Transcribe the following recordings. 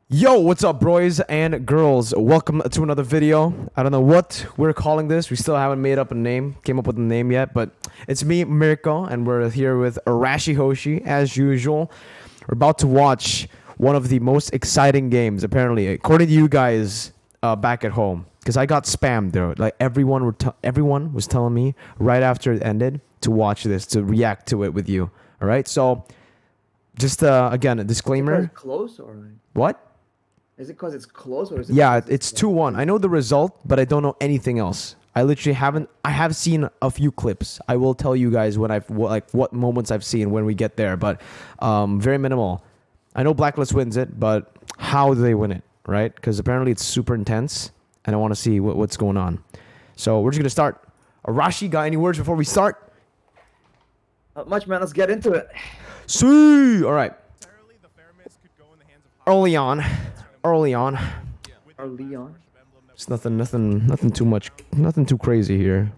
Yo, what's up, boys and girls? Welcome to another video. I don't know what we're calling this. We still haven't made up a name, came up with a name yet, but it's me, Mirko, and we're here with Arashi Hoshi, as usual. We're about to watch one of the most exciting games, apparently, according to you guys back at home. Because I got spammed, though. Like, everyone was telling me right after it ended to watch this, to react to it with you. All right? So, just, again, a disclaimer. Close or What? is it because it's close or is it? Yeah, it's 2-1. I know the result, but I don't know anything else. I literally haven't. I have seen a few clips. I will tell you guys when what moments I've seen when we get there, but very minimal. I know Blacklist wins it, but how do they win it, right? Because apparently it's super intense, and I want to see what's going on. So we're just gonna start. Arashi, got any words before we start? Not much, man. Let's get into it. See. All right. Early on. Or Leon. It's nothing too much, nothing too crazy here.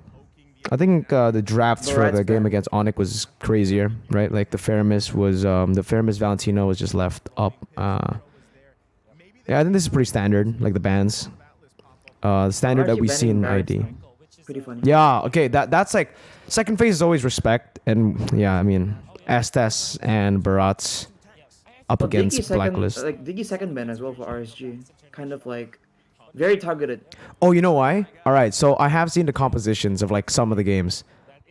I think the drafts for the game against Onyx was crazier, right? Like the Faramis Valentino was just left up. Yeah, I think this is pretty standard, like the bans. The standard that we see in ID. Pretty funny. Yeah, okay, that's like second phase is always respect, and yeah, I mean Estes and Barat's up against Blacklist. Like Diggy's second ban as well for RSG. Kind of like very targeted. Oh, you know why? All right, so I have seen the compositions of like some of the games.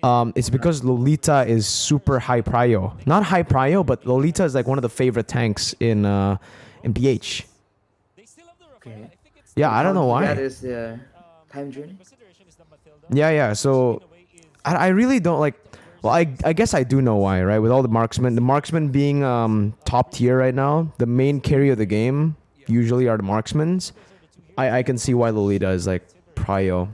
It's because Lolita is super high prio. Not high prio, but Lolita is like one of the favorite tanks in PH. Okay. Yeah, I don't know why. That is the time journey. Yeah. So I really don't like. Well, I guess I do know why, right? With all the marksmen being top tier right now, the main carry of the game usually are the marksmans. I can see why Lolita is like prio.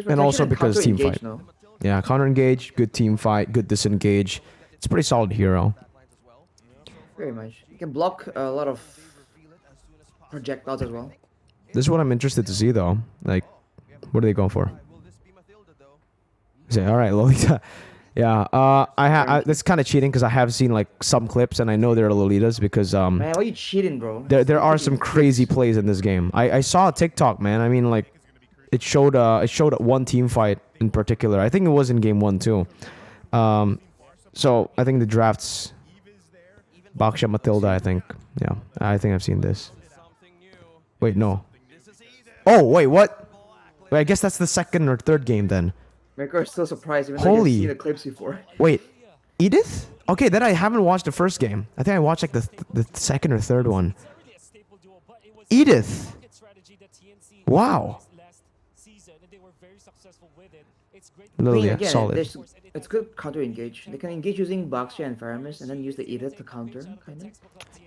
And also because team fight. No? Yeah, counter engage, good team fight, good disengage. It's a pretty solid hero. Very much. You can block a lot of projectiles as well. This is what I'm interested to see though. Like, what are they going for? All right, Lolita. Yeah, that's kind of cheating because I have seen like some clips and I know they're Lolitas because Man, why are you cheating, bro? there are some crazy plays in this game. I saw a TikTok, man. I mean, like it showed one team fight in particular. I think it was in game 1 too. So I think the drafts Baksha Matilda. I think I've seen this. Wait, no. Oh wait, what? Wait, I guess that's the second or third game then. Mirko is still surprised even though you've seen the clips before. Wait, Edith? Okay, then I haven't watched the first game. I think I watched like the second or third one. Edith. Wow. Lily, Again, solid. It's good counter engage. They can engage using Baksha and Faramis and then use the Edith to counter, kind of.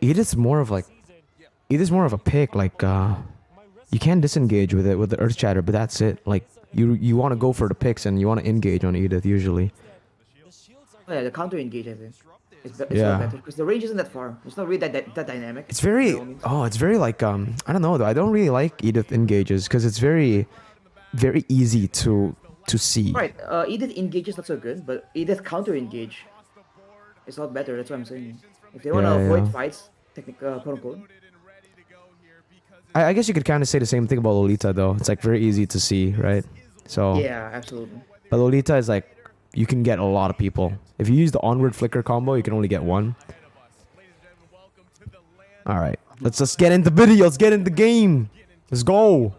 Edith's more of a pick. Like you can disengage with it with the Earth Shatter, but that's it. Like you want to go for the picks and you want to engage on Edith usually. Oh, yeah, the counter engage I think. It's Yeah. better because the range isn't that far. It's not really that dynamic. It's very it's very like I don't know though. I don't really like Edith engages because it's very easy to see. Right, Edith engage is not so good, but Edith counter engage is a lot better. That's what I'm saying. If they want to avoid fights, quote unquote. I guess you could kind of say the same thing about Lolita though. It's like very easy to see, right? So Yeah, absolutely. but Lolita is like you can get a lot of people. If you use the onward flicker combo, you can only get one. All right, let's just get into video. Let's get into the game. Let's go.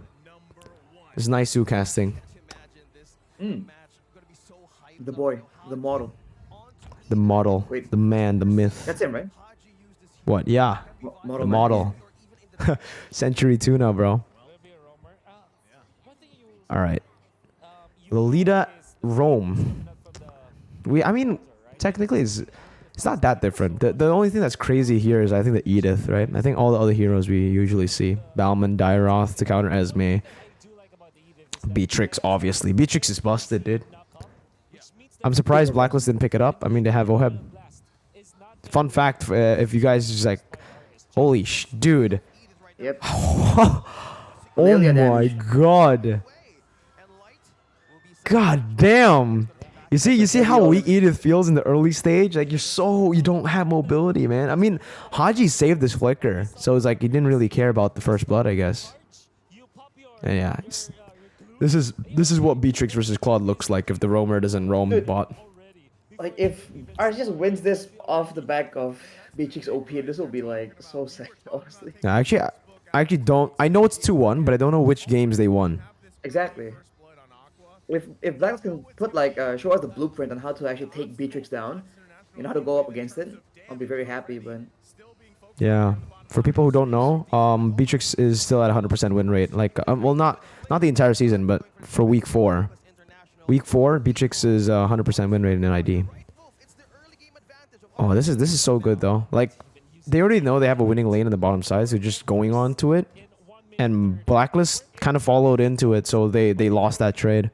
This is nice casting. The boy, the model. The model, Wait. the man, the myth. That's him, right? What? Yeah, Model. the man. model. Century 2 now, bro. All right. Lolita Rome. I mean, technically, it's not that different. The only thing that's crazy here is I think the Edith, right? I think all the other heroes we usually see. Balman, Dairoth to counter Esme. Beatrix, obviously. Beatrix is busted, dude. I'm surprised Blacklist didn't pick it up. I mean, they have Oheb. Fun fact, if you guys just like, holy dude. Yep. Oh my god. God damn. You see how Heavy weak always- Edith feels in the early stage. Like you don't have mobility, man. I mean, Haji saved this flicker, so it's like he didn't really care about the first blood, I guess. And yeah, this is what Beatrix versus Claude looks like if the roamer doesn't roam Dude. bot. Like if RSG just wins this off the back of Beatrix OP, this will be like so sad, honestly. Yeah, I actually don't. I know it's 2-1, but I don't know which games they won. Exactly. If Blacklist can put like show us the blueprint on how to actually take Beatrix down, you know how to go up against it, I'll be very happy. But Yeah. For people who don't know, Beatrix is still at 100% win rate. Like, well, not the entire season, but for week 4. Week 4, Beatrix is 100% win rate in ID. Oh, this is so good though. Like, they already know they have a winning lane in the bottom side, so they're just going on to it. And Blacklist kind of followed into it, so they lost that trade.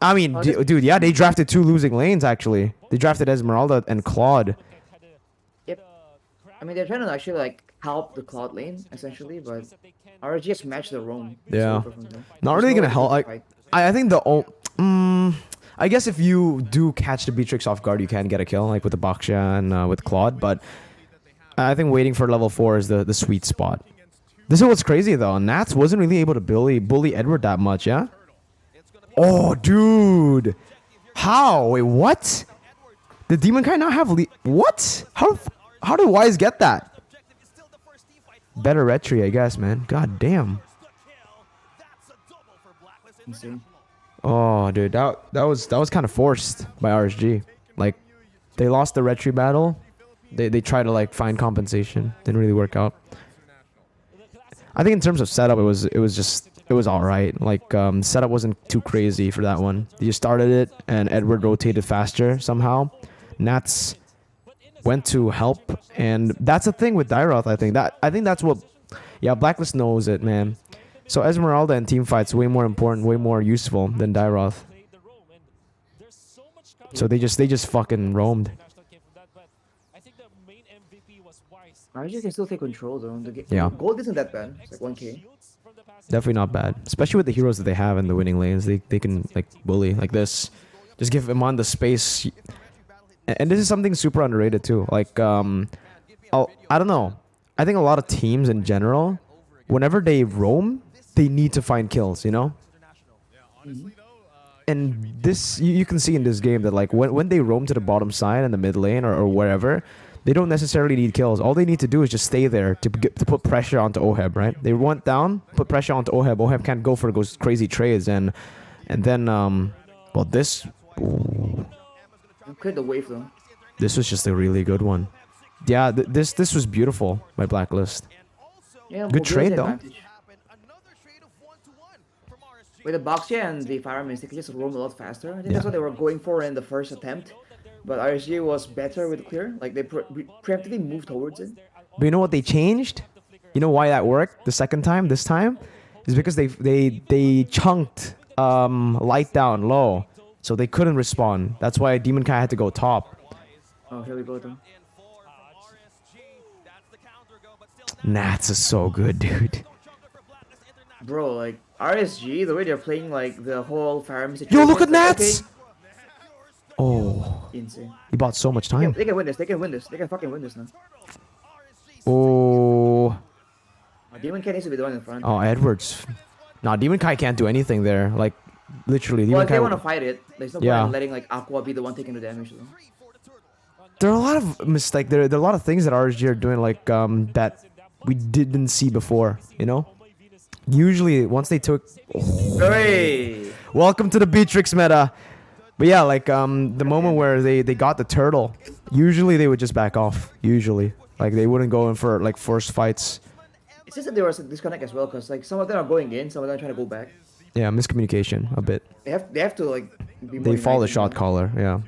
I mean, dude, yeah, they drafted 2 losing lanes actually. They drafted Esmeralda and Claude. yep, I mean they're trying to actually like help the Cloud lane essentially, but RSG just matched the roam. Yeah. From them. Not There's really no gonna way help. to Like, fight. I think I guess if you do catch the Beatrix off guard, you can get a kill, like with the Baksha and with Claude. But I think waiting for level 4 is the sweet spot. This is what's crazy though. Nats wasn't really able to bully Edward that much, yeah? Oh, dude. How? Wait, what? The Demon Kai not have what? How did Wise get that? Better retry, I guess, man. God damn. Insane. Oh, dude, that was kind of forced by RSG. Like, they lost the retry battle. They tried to like find compensation. Didn't really work out. I think in terms of setup, it was all right. Like, setup wasn't too crazy for that one. You started it, and Edward rotated faster somehow. Nats went to help, and that's the thing with Dyroth. I think that's what, yeah, Blacklist knows it, man. So Esmeralda and team fights way more important, way more useful than Dyroth. So they just fucking roamed. RSG can still take control though. Yeah. Gold isn't that bad. It's like 1k. Definitely not bad, especially with the heroes that they have in the winning lanes. They can like bully like this, just give him on the space. And this is something super underrated too. Like, I don't know. I think a lot of teams in general, whenever they roam, they need to find kills, you know? And this, you can see in this game that like when they roam to the bottom side and the mid lane or wherever, they don't necessarily need kills. All they need to do is just stay there to put pressure onto Oheb, right? They went down, put pressure onto Oheb. Oheb can't go for those crazy trades, and then well, this Cleared the wave though. this was just a really good one. Yeah, this was beautiful by Blacklist. Yeah, Good trade, though. advantage. With the Boxia and the Firemen, they could just roam a lot faster. I think that's what they were going for in the first attempt. But RSG was better with clear. Like they preemptively moved towards it. But you know what they changed? You know why that worked the second time? This time is because they chunked light down low, so they couldn't respond. That's why Demon Kai had to go top. Oh, here we go though. Nats is so good, dude. Bro, like RSG, the way they're playing like the whole Firemen situation. Yo, look at like, Nats! okay, Oh, insane. he bought so much Yeah, time. they can win this. They can win this. They can fucking win this now. Oh, Demon Cat needs to be the one in front. oh, Edwards. Nah, Demon Kai can't do anything there. Like, literally, Well, Demon if they Kai. want to fight it, there's no point Yeah. in letting like Aqua be the one taking the damage though. There are a lot of mistakes. There are a lot of things that RSG are doing, like that we didn't see before. You know, usually once they took. Hey! Welcome to the Beatrix meta. But yeah, like the moment where they got the turtle, usually they would just back off. Usually, like they wouldn't go in for like forced fights. It's just that there was a disconnect as well, because like some of them are going in, some of them are trying to go back. Yeah, miscommunication a bit. They have to like be more They follow the united, shot caller. Yeah,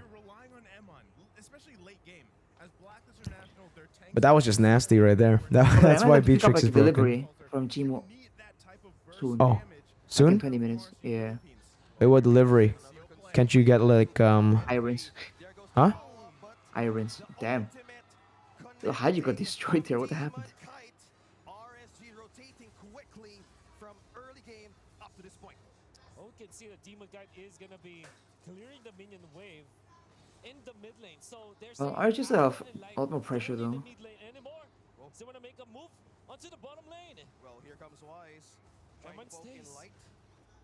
but that was just nasty right there. That's why Beatrix is broken. delivery from Chimo soon. Oh, In soon? 20 minutes. Yeah. Wait, what delivery? Can't you get like Irons. Huh? Irons. Damn. Yo, Haji got destroyed there. What happened? RSG rotating quickly from early game up to this point. Well, we can see the Demon Guide is gonna be clearing the minion wave in the mid lane. So they're Well, saying I just have like a lot more pressure not in the though. mid lane anymore. So wanna make a move onto the bottom lane. Well, here comes Wise. Trying Omen to poke in stays. light.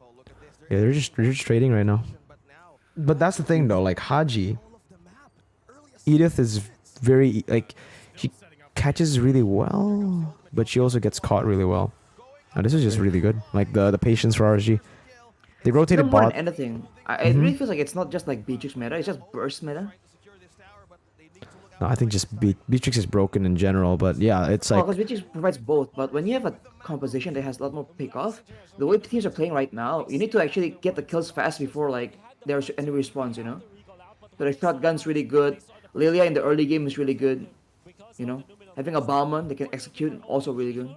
Oh, look at this. Yeah, they're just trading right now. But now, But that's the thing though, like Haji, all of the map. Early Edith is very like she catches really well, but she also gets caught really well. And this is just really good. Like the patience for RSG. They I feel rotated more than bot. anything. It really feels like it's not just like Beatrix meta, it's just burst meta. to secure this tower, but they need to look out. No, I think just Beatrix is broken in general, but yeah, it's Well, like because Beatrix provides both, but when you have a composition that has a lot more pick-off, the way teams are playing right now, you need to actually get the kills fast before like there's any response, you know? So the shotgun's really good. Lilia in the early game is really good, you know? Having a Balmon they can execute also really good.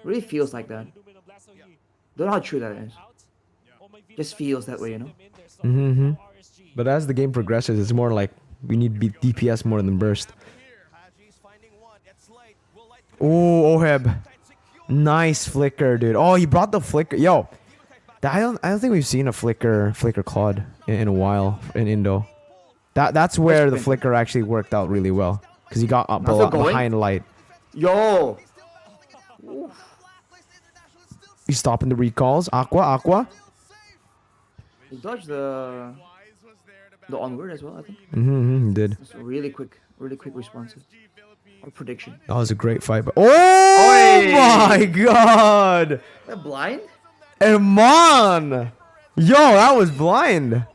Really feels like that. Don't know how true that is. Just feels that way, you know? Mm-hmm. But as the game progresses, it's more like we need DPS more than burst. Here, Haji's finding one. It's light. Will light Oh, Oheb. Nice flicker, dude. Oh, he brought the flicker. Yo, I don't think we've seen a flicker Claude in a while in Indo. That's where the flicker actually worked out really well because he got up Now still going? behind light. Yo! He's stopping the recalls. Aqua. He dodged the onward as well, I think. He did. It's really quick responsive. Or prediction. That was a great fight. But oh my god! That blind? Eman! Yo, that was blind.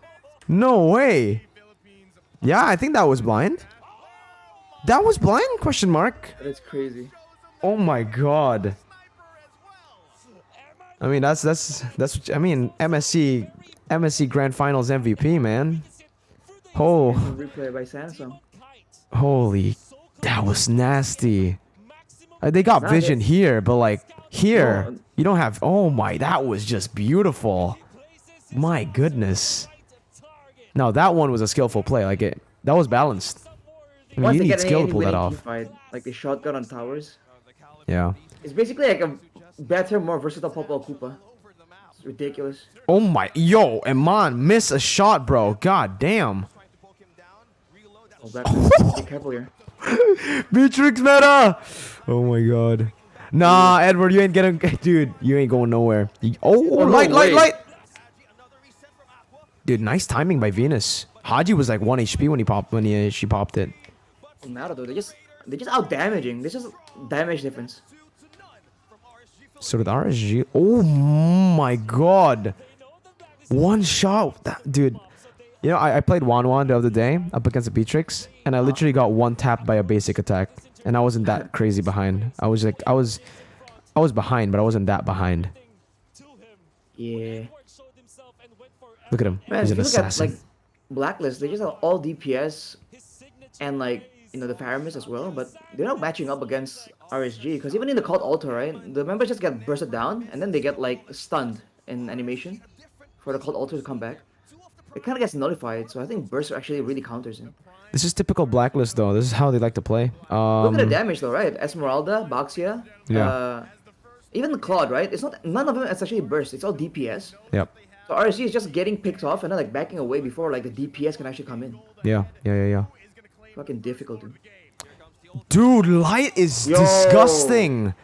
No way. Yeah, I think that was blind. That was blind? Question mark. That's crazy. Oh my god. I mean that's what, I mean MSC Grand Finals MVP, man. Oh, Replay by Samsung. holy, that was nasty. They got Nah, vision they- here, but like here, No. you don't have. Oh my, that was just beautiful. My goodness. No, that one was a skillful play. Like that was balanced. I mean, Once you they need get skill to any pull that winning off. teamfight, like the shotgun on towers, Yeah. it's basically like a better, more versatile Pop Koopa. It's ridiculous. Oh my, yo, Eman, miss a shot, bro. God damn. Oh, Blacklist, be careful here. Beatrix meta. Oh my god. Nah, Edward, you ain't getting, dude. You ain't going nowhere. Oh, no light. way. Dude, nice timing by Venus. Haji was like 1 HP when she popped it. Doesn't matter though. They're just out damaging. There's just damage difference. So did RSG. Oh my god. One shot. Dude. You know, I played Wan the other day up against the Beatrix, and I literally got one tapped by a basic attack, and I wasn't that crazy behind. I was behind, but I wasn't that behind. Yeah. Look at him. Man, He's if an you look at assassin. like Blacklist, they just have all DPS and like the Faramis as well, but they're not matching up against RSG because even in the Cult Altar, right, the members just get bursted down and then they get like stunned in animation for the Cult Altar to come back. It kind of gets nullified, so I think burst actually really counters him. This is typical Blacklist, though. This is how they like to play. Look at the damage though, right? Esmeralda, Baxia, Yeah. even the Claude, right? It's not none of them is actually burst. It's all DPS. Yep. So RSG is just getting picked off and then like backing away before like the DPS can actually come in. Yeah. Fucking difficult, dude. Dude, light is Yo. disgusting.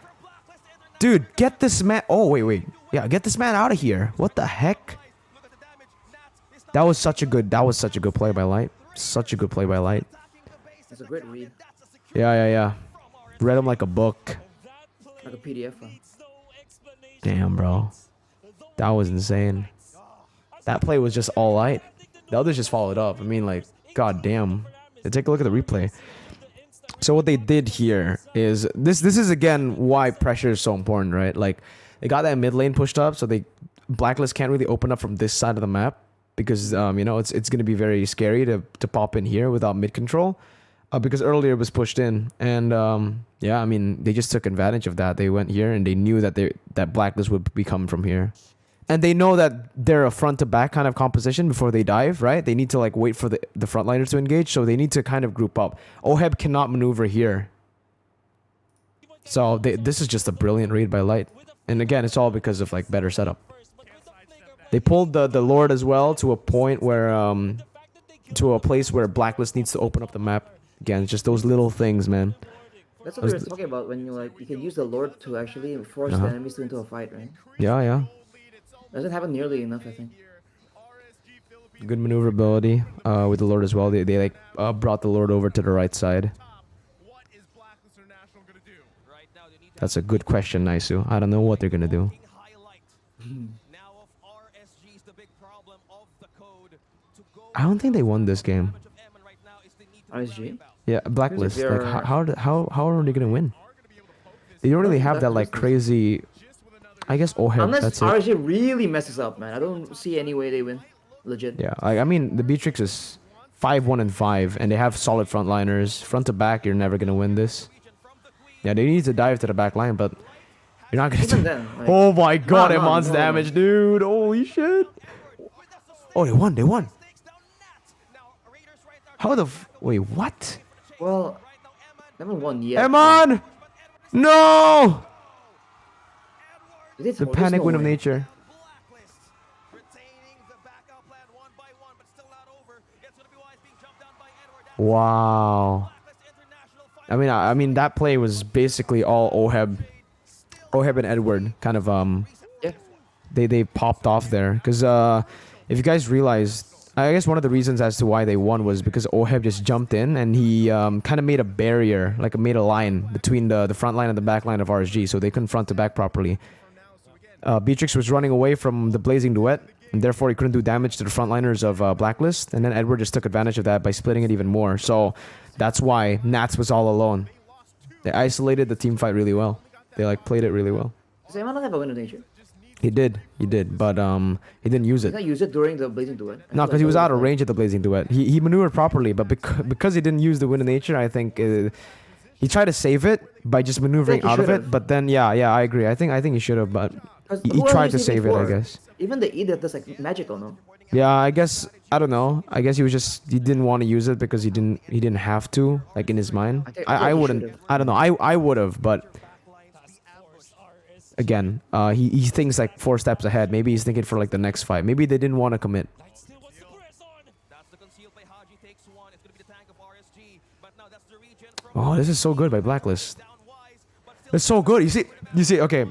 Dude, get this man. Oh, wait. Yeah, get this man out of here. What the heck? That was such a good play by Light. Such a good play by Light. It's a great read. Yeah. Read him like a book. Like a PDF file. Damn, bro. That was insane. That play was just all Light. The others just followed up. I mean, like, god damn. Take a look at the replay. So what they did here is this is again why pressure is so important, right? Like they got that mid lane pushed up, so Blacklist can't really open up from this side of the map because you know it's gonna be very scary to pop in here without mid control, because earlier it was pushed in, and yeah, I mean they just took advantage of that. They went here and they knew that Blacklist would be coming from here. And they know that they're a front to back kind of composition before they dive, right? They need to like wait for the frontliners to engage, so they need to kind of group up. Oheb cannot maneuver here. So this is just a brilliant read by Light. And again, it's all because of like better setup. They pulled the Lord as well to a point where to a place where Blacklist needs to open up the map again. It's just those little things, man. That's what we were talking about when you can use the Lord to actually force the enemies into a fight, right? Yeah. Doesn't happen nearly enough, I think. Good maneuverability with the Lord as well. They like brought the Lord over to the right side. What is Blacklist International gonna do? Right now, they need to That's a good question, Naisu. I don't know what they're gonna do. Highlight. Now of RSG is the big problem of the code to go. I don't think they won this game. Damage of Ammon right now is they need to be wary RSG? about. Yeah, Blacklist. Seems Like like how are they gonna win? They don't really have that like crazy. I guess Oheb. Unless That's it. RSG really messes up, man. I don't see any way they win. Legit. Yeah, I mean the Beatrix is 5-1-5, and they have solid frontliners. Front to back, you're never gonna win this. Yeah, they need to dive to the back line, but you're not gonna. Even then, like, Oh my God, no, Emon's no. damage, dude! Holy shit! Oh, they won! They won! How the wait? What? well, never won yet. Emon! No! They did- The oh, there's panic no win of way. nature. Blacklist retaining the backup plan one by one, but still not over. It's gonna be wise being jumped down by Edward. That's Wow. Blacklist International fight. I mean that play was basically all Oheb and Edward kind of Yeah. they popped off there because if you guys realized, I guess one of the reasons as to why they won was because Oheb just jumped in and he kind of made a barrier, like made a line between the front line and the back line of RSG, so they couldn't front to back properly. Beatrix was running away from the Blazing Duet, and therefore he couldn't do damage to the frontliners of Blacklist, and then Edward just took advantage of that by splitting it even more. So that's why Nats was all alone. They isolated the team fight really well. They like played it really well. Does anyone not have a win of nature? He did, but he didn't use Did it. not use it during the Blazing Duet? I No, feel because he like was that out of like- range at the Blazing Duet. He maneuvered properly, but because he didn't use the Wind of Nature, I think he tried to save it by just maneuvering he out of it. should've. But then, yeah, I agree. I think he should have, but 'Cause he who else tried to used save it, I before? guess. Even the Edith does like magical, no? Yeah, I guess I don't know. I guess he didn't want to use it because he didn't have to, like in his mind. I I he wouldn't. should've. I don't know. I would have, but again, he thinks like 4 steps ahead. Maybe he's thinking for like the next fight. Maybe they didn't want to commit. still wants to press on. That's the concealed by Haji takes one. It's gonna be the tank of RSG, but now that's the region from Oh, this is so good by Blacklist. down wise, but still It's so good. You see. Okay,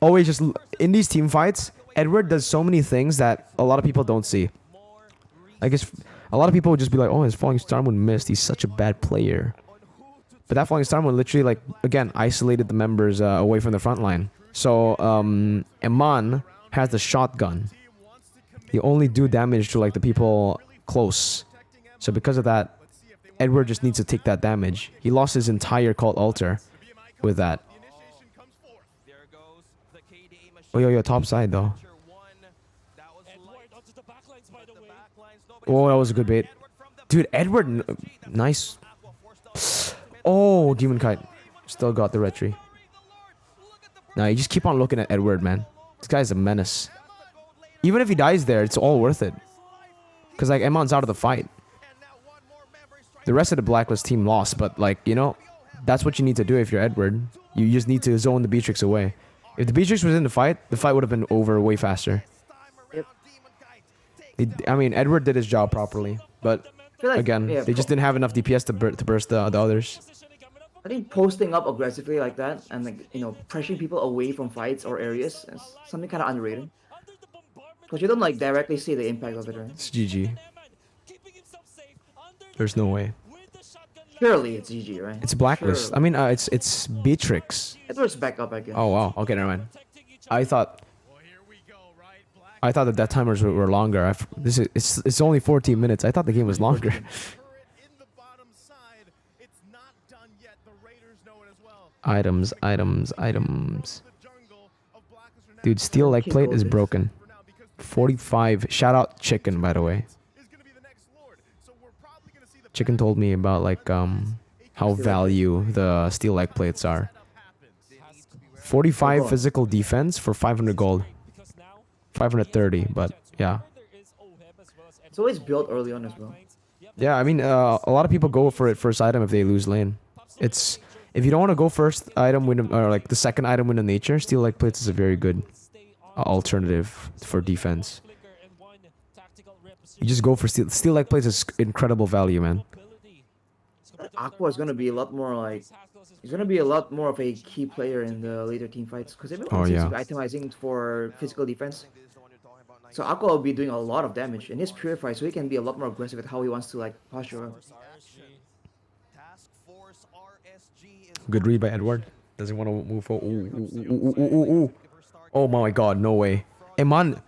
always just in these team fights, Edward does so many things that a lot of people don't see. I guess a lot of people would just be like, "Oh, his falling star moon missed. He's such a bad player." But that falling star moon literally, like, again, isolated the members away from the front line. So Eman has the shotgun. He only do damage to like the people close. So because of that, Edward just needs to take that damage. He lost his entire cult altar with that. there goes the KDA machine. Oh, yo, top side though. Capture one. That was Edward light. onto the backlines, by the way. Backlines, nobody Oh, that was a good bait. Dude, Edward, nice. Oh, Demon Kite. Still got the retry. Nah, you just keep on looking at Edward, man. This guy's a menace. Even if he dies there, it's all worth it. Because, like, Emon's out of the fight. The rest of the Blacklist team lost, but, like, you know, that's what you need to do if you're Edward. You just need to zone the Beatrix away. If the Beatrix was in the fight would have been over way faster. I mean, Edward did his job properly, but I feel like, again, yeah, they just didn't have enough DPS to burst the others. I think posting up aggressively like that and like pressuring people away from fights or areas is something kind of underrated. Because you don't like directly see the impact of it, right? It's GG. There's no way. Surely it's GG, right? It's Blacklist. Surely. I mean, it's Beatrix. Edward's back up again. Oh wow. Okay, never mind. I thought the death timers were longer. It's only 14 minutes. I thought the game was longer. In the bottom side, it's not done yet. The Raiders know it as well. items. The jungle of Blacklist are now Dude, steel leg King plate is Goldfish. broken. for now because 45. Shout out Chicken, by the way. is gonna be the next Lord. So we're probably gonna see the Chicken told me about like how value the steel leg plates are. 45 physical defense for 500 gold. 530, but yeah. It's always built early on as well. Yeah, I mean, a lot of people go for it first item if they lose lane. It's if you don't want to go first item win or like the second item win of nature, steel leg plates is a very good alternative for defense. You just go for steal like plays is incredible value, man. Ability. So Aqua is gonna be a lot more like he's gonna be a lot more of a key player in the later team fights because everyone Oh, seems to yeah. be itemizing for physical defense. So Aqua will be doing a lot of damage and he's purified, so he can be a lot more aggressive with how he wants to like posture up. RSG. Task Force RSG is Good read by Edward. Doesn't want to move forward. Ooh. Oh my god, no way. Eman.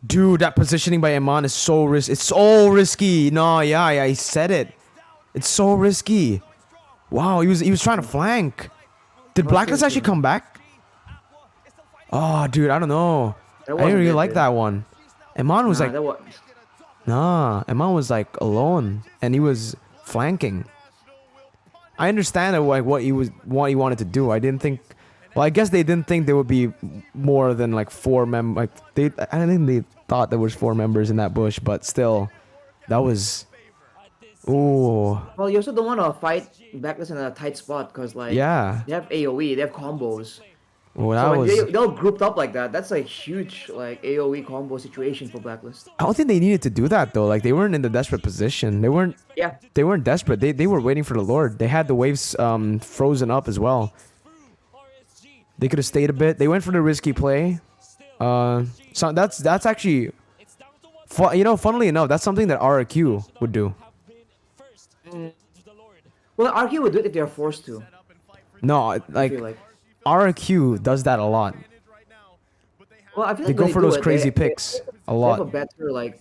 Dude, that positioning by Eman is so risky. It's so risky. No, yeah, I said it. It's so risky. Wow, he was trying to flank. Did Blacklist actually come back? Oh, dude, I don't know. That I wasn't didn't really it, like dude. that one. Eman was Nah, like, that was nah, Eman was like alone and he was flanking. I understand that, like what he wanted to do. I didn't think. Well, I guess they didn't think there would be more than like 4 members. Like I don't think they thought there was 4 members in that bush, but still, that was. Ooh, well, you also don't want to fight Blacklist in a tight spot because like yeah. they have AOE, they have combos. Well, that So when was. they're grouped up like that, that's a huge like AOE combo situation for Blacklist. I don't think they needed to do that though. Like they weren't in the desperate position. They weren't. Yeah, They weren't desperate. They were waiting for the Lord. They had the waves frozen up as well. They could have stayed a bit. They went for the risky play. So that's actually, funnily enough, that's something that RQ would do. well, RQ would do it if they're forced to. No, I like feel like. RQ does that a lot. Well, I feel They like go when for do those it, crazy they picks a have a lot. better like.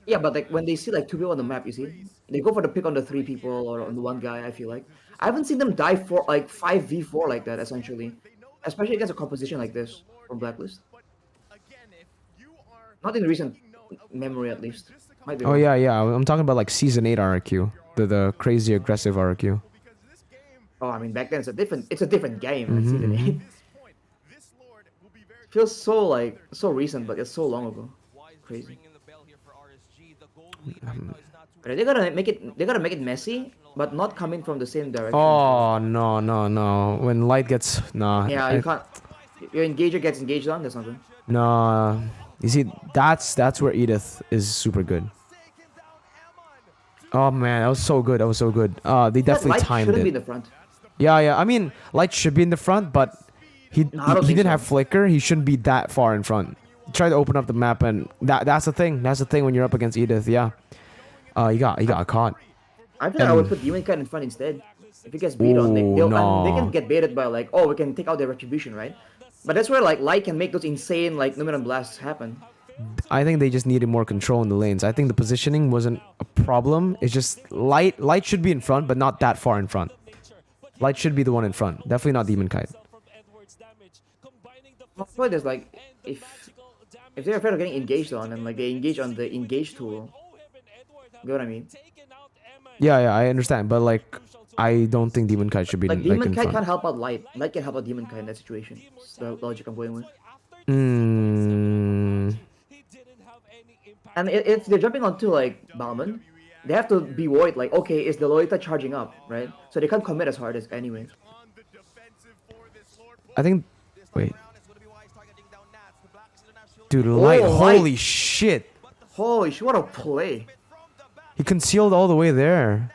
Yeah, but like when they see like 2 people on the map, you see, they go for the pick on the 3 people or on the 1 guy. I feel like I haven't seen them die for like 5v4 like that essentially, especially against a composition like this from Blacklist. Not in recent memory, at least. Might be Oh wrong. yeah. I'm talking about like season 8 RQ, the crazy aggressive RQ. Oh, I mean back then it's a different game. Mm-hmm, Season 8 feels so recent, but it's so long ago. Crazy. But they gotta make it messy, but not coming from the same direction. Oh no. When light gets Yeah, you can't. Your engager gets engaged on. That's not good. nah. You see, that's where Edith is super good. Oh man, that was so good. That was so good. They That definitely light timed shouldn't be it. in the front. Yeah. I mean, light should be in the front, but he No, I don't he think didn't so. have flicker. He shouldn't be that far in front. Try to open up the map, and that's the thing. That's the thing when you're up against Edith. Yeah. He got caught. I feel like I would put Demon Kite in front instead. If he gets beat on, Ooh, and they no. can get baited by like, oh, we can take out their retribution, right? But that's where like Light can make those insane like Numinum blasts happen. I think they just needed more control in the lanes. I think the positioning wasn't a problem. It's just light should be in front, but not that far in front. Light should be the one in front. Definitely not Demon Kite. My point is like if they're afraid of getting engaged on and like they engage on the engage tool, you know what I mean? Yeah, I understand, but like, I don't think Demon Kite should be Like in, Demon in Kite front. can't help out Light. Light can help out Demon Kite in that situation. It's the logic I'm going with. Mm, And if they're jumping onto like Balmond, they have to be worried like, okay, is the Lolita charging up, right? So they can't commit as hard as anyway. I think. Wait, dude, Light. Oh, Light. Holy shit! Holy shit, what a play. He concealed all the way there.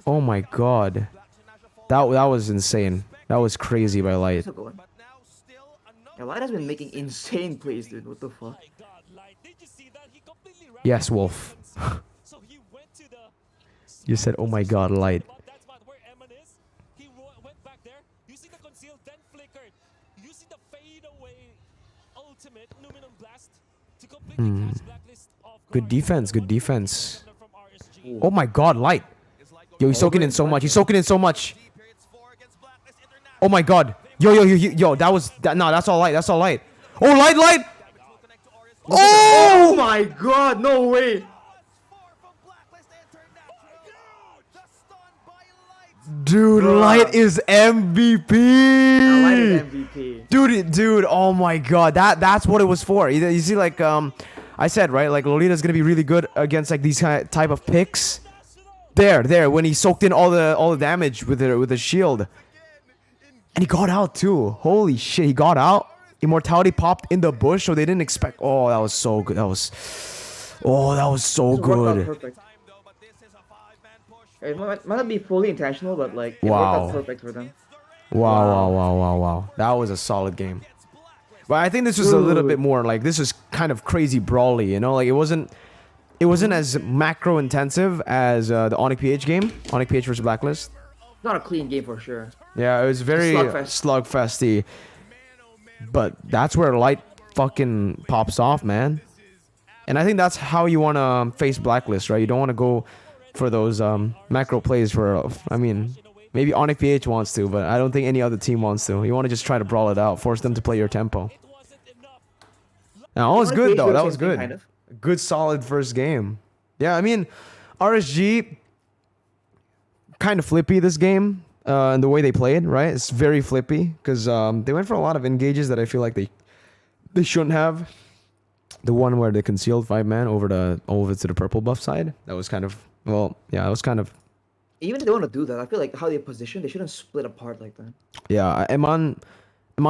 Oh my god, that was insane. That was crazy by Light. That's a good one. Yeah, Light has been making insane plays, dude. What the fuck? Yes, Wolf. You said, "Oh my god, Light." Good defense. Good defense. Oh my god, Light. Yo, he's soaking in so much. He's soaking in so much. Oh my god. Yo, no, that's all Light. That's all Light. Oh, Light. Oh my god, no way. Dude, Bruh. Light is MVP. Light is MVP. Dude, oh my god, that's what it was for. You see, like I said, right? Like Lolita's gonna be really good against like these kind of type of picks. There, when he soaked in all the damage with the shield, and he got out too. Holy shit, he got out. Immortality popped in the bush, so they didn't expect. Oh, that was so good. That was. Oh, that was so This worked out good. perfect. Time though, but this is a five-man push. It might not be fully intentional, but like it worked Wow. out perfect for them. Wow, wow, Wow. wow, wow, wow. That was a solid game. But I think this was a little bit Dude. more like this was kind of crazy brawly, you know? Like it wasn't as macro intensive as the Onyx PH game, Onyx PH versus Blacklist. Not a clean game for sure. Yeah, it was very slugfest. slugfesty. But that's where light fucking pops off, man. And I think that's how you want to face Blacklist, right? You don't want to go for those macro plays for, I mean, maybe Onyx PH wants to, but I don't think any other team wants to. You want to just try to brawl it out, force them to play your tempo. It wasn't enough. Now, that was Onyx good, PH though. did the That same was thing, good. kind of. Good, solid first game. Yeah, I mean, RSG, kind of flippy this game, and the way they played, right? It's very flippy, because they went for a lot of engages that I feel like they shouldn't have. The one where they concealed 5-man over to the purple buff side. That was kind of, well, yeah, that was kind of, Even if they want to do that, I feel like how they position, they shouldn't split apart like that. yeah. Iman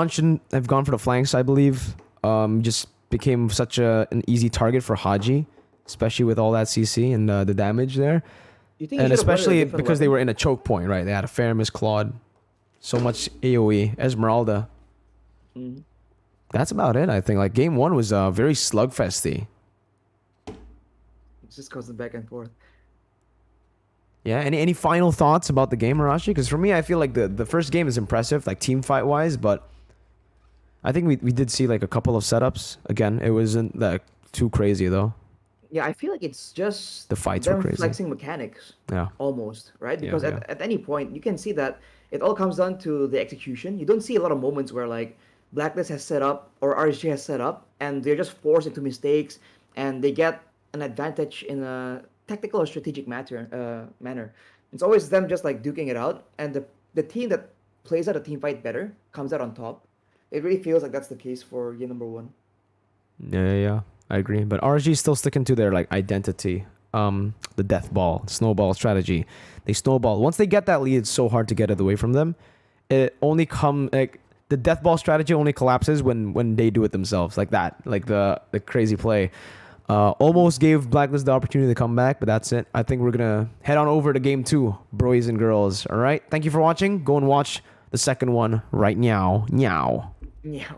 shouldn't have gone for the flanks, I believe. Just became such an easy target for Haji, especially with all that CC and the damage there. You think he And should've wanted a especially different because they weapon? were in a choke point, right? They had a Faramis Claude, so much AoE, Esmeralda. Mhm. That's about it, I think. Like, game one was very slugfesty. It just goes back and forth. Yeah, any final thoughts about the game, Arashi? Because for me, I feel like the first game is impressive, like team fight wise, but I think we did see like a couple of setups. Again, it wasn't that too crazy though. Yeah, I feel like it's just The fights were them crazy. flexing mechanics Yeah. almost, right? Yeah, Because yeah. at any point you can see that it all comes down to the execution. You don't see a lot of moments where like Blacklist has set up or RSG has set up and they're just forced into mistakes and they get an advantage in a tactical or strategic manner. It's always them just like duking it out, and the team that plays out a team fight better comes out on top. It really feels like that's the case for year number one. Yeah. I agree. But RSG is still sticking to their like identity. The death ball, snowball strategy. They snowball. Once they get that lead, it's so hard to get it away from them. It only like the death ball strategy only collapses when they do it themselves, like that, like the crazy play. Almost gave Blacklist the opportunity to come back, but that's it. I think we're gonna head on over to game 2, boys and girls. All right. Thank you for watching. Go and watch the second one right now. Meow. Yeah.